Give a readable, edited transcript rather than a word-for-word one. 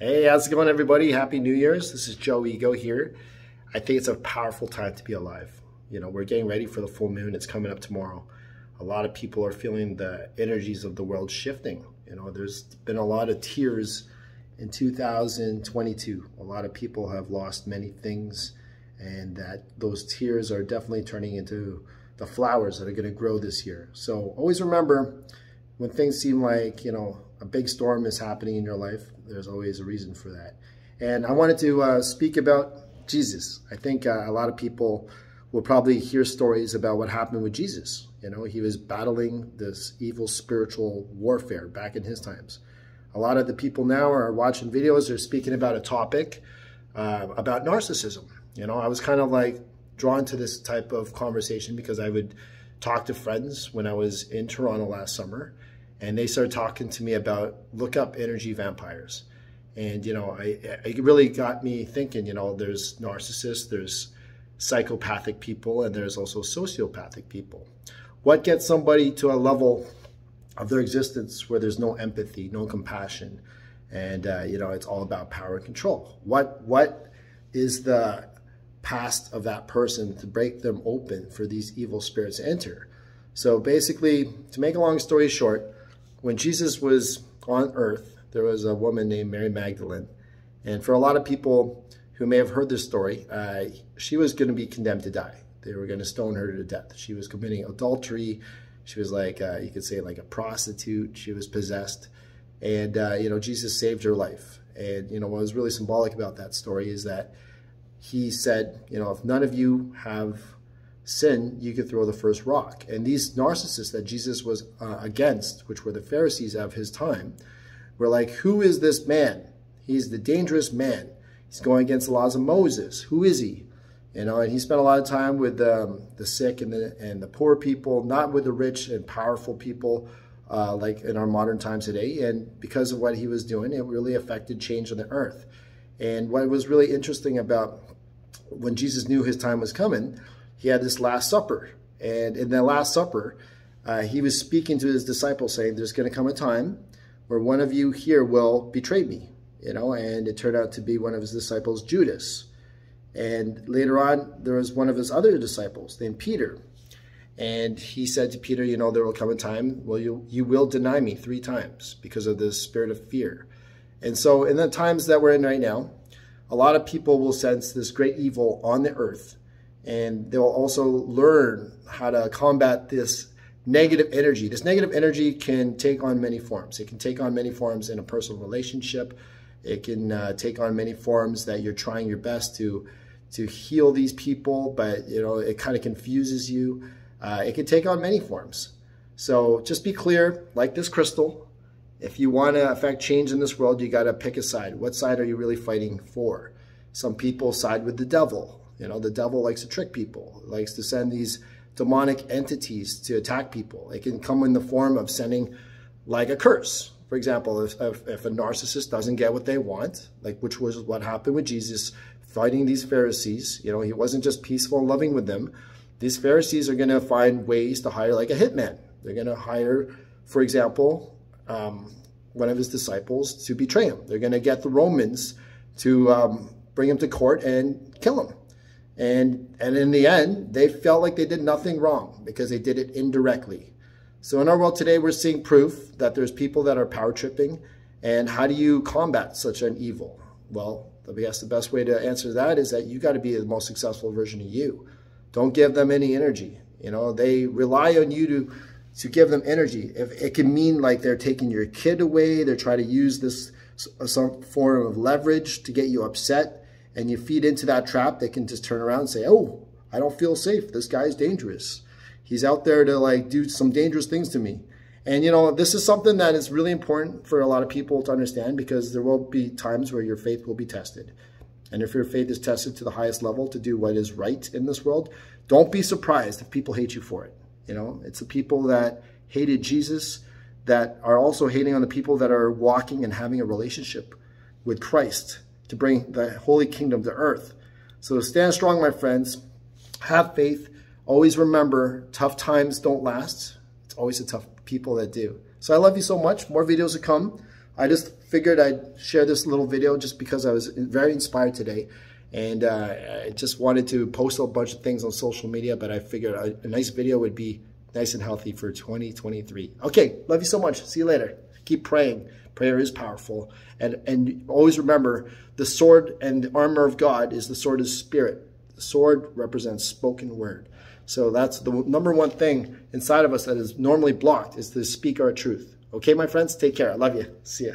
Hey, how's it going, everybody? Happy New Year's. This is Joe Eigo here. I think it's a powerful time to be alive. We're getting ready for the full moon. It's coming up tomorrow. A lot of people are feeling the energies of the world shifting. There's been a lot of tears in 2022. A lot of people have lost many things, and those tears are definitely turning into the flowers that are going to grow this year. So always remember, when things seem like, a big storm is happening in your life, there's always a reason for that. And I wanted to speak about Jesus. I think a lot of people will probably hear stories about what happened with Jesus. He was battling this evil spiritual warfare back in his times. A lot of the people now are watching videos, they're speaking about a topic about narcissism. I was kind of like drawn to this type of conversation because I would talk to friends when I was in Toronto last summer, and they started talking to me about look up energy vampires. And, it really got me thinking, there's narcissists, there's psychopathic people, and there's also sociopathic people. What gets somebody to a level of their existence where there's no empathy, no compassion, and, it's all about power and control? What is the past of that person to break them open for these evil spirits to enter? So basically, to make a long story short, when Jesus was on earth, there was a woman named Mary Magdalene. And for a lot of people who may have heard this story, she was going to be condemned to die. They were going to stone her to death. She was committing adultery. She was like, you could say like a prostitute. She was possessed. And, Jesus saved her life. And, what was really symbolic about that story is that he said, if none of you have sin, you could throw the first rock. And these narcissists that Jesus was against, which were the Pharisees of his time, were like, who is this man? He's the dangerous man. He's going against the laws of Moses. Who is he? And he spent a lot of time with the sick and the poor people, not with the rich and powerful people like in our modern times today. And because of what he was doing, it really affected change on the earth. And what was really interesting about when Jesus knew his time was coming, he had this Last Supper. And in that Last Supper, he was speaking to his disciples saying, there's going to come a time where one of you here will betray me, and it turned out to be one of his disciples, Judas. And later on, there was one of his other disciples named Peter. And he said to Peter, there will come a time, well, you will deny me 3 times because of this spirit of fear. And so in the times that we're in right now, a lot of people will sense this great evil on the earth. And they'll also learn how to combat this negative energy. This negative energy can take on many forms. It can take on many forms in a personal relationship. It can take on many forms that you're trying your best to heal these people, but it kind of confuses you. It can take on many forms. So just be clear, like this crystal, if you want to affect change in this world, you got to pick a side. What side are you really fighting for? Some people side with the devil. The devil likes to trick people, likes to send these demonic entities to attack people. It can come in the form of sending like a curse. For example, if a narcissist doesn't get what they want, like which was what happened with Jesus fighting these Pharisees, he wasn't just peaceful and loving with them. These Pharisees are going to find ways to hire like a hitman. They're going to hire, for example, one of his disciples to betray him. They're going to get the Romans to bring him to court and kill him. And in the end, they felt like they did nothing wrong because they did it indirectly. So in our world today, we're seeing proof that there's people that are power tripping. And how do you combat such an evil? Well, I guess the best way to answer that is that you got to be the most successful version of you. Don't give them any energy. They rely on you to give them energy. If it can mean like they're taking your kid away, they're trying to use this some form of leverage to get you upset, and you feed into that trap, they can just turn around and say, oh, I don't feel safe. This guy's dangerous. He's out there to like do some dangerous things to me. And this is something that is really important for a lot of people to understand, because there will be times where your faith will be tested. And if your faith is tested to the highest level to do what is right in this world, don't be surprised if people hate you for it. It's the people that hated Jesus that are also hating on the people that are walking and having a relationship with Christ to bring the holy kingdom to earth. So stand strong, my friends. Have faith. Always remember, tough times don't last. It's always the tough people that do. So I love you so much. More videos to come. I just figured I'd share this little video just because I was very inspired today. And I just wanted to post a bunch of things on social media, but I figured a nice video would be nice and healthy for 2023. Okay, love you so much. See you later. Keep praying. Prayer is powerful. And always remember, the sword and the armor of God is the sword of spirit. The sword represents spoken word. So that's the number one thing inside of us that is normally blocked, is to speak our truth. Okay, my friends? Take care. I love you. See ya.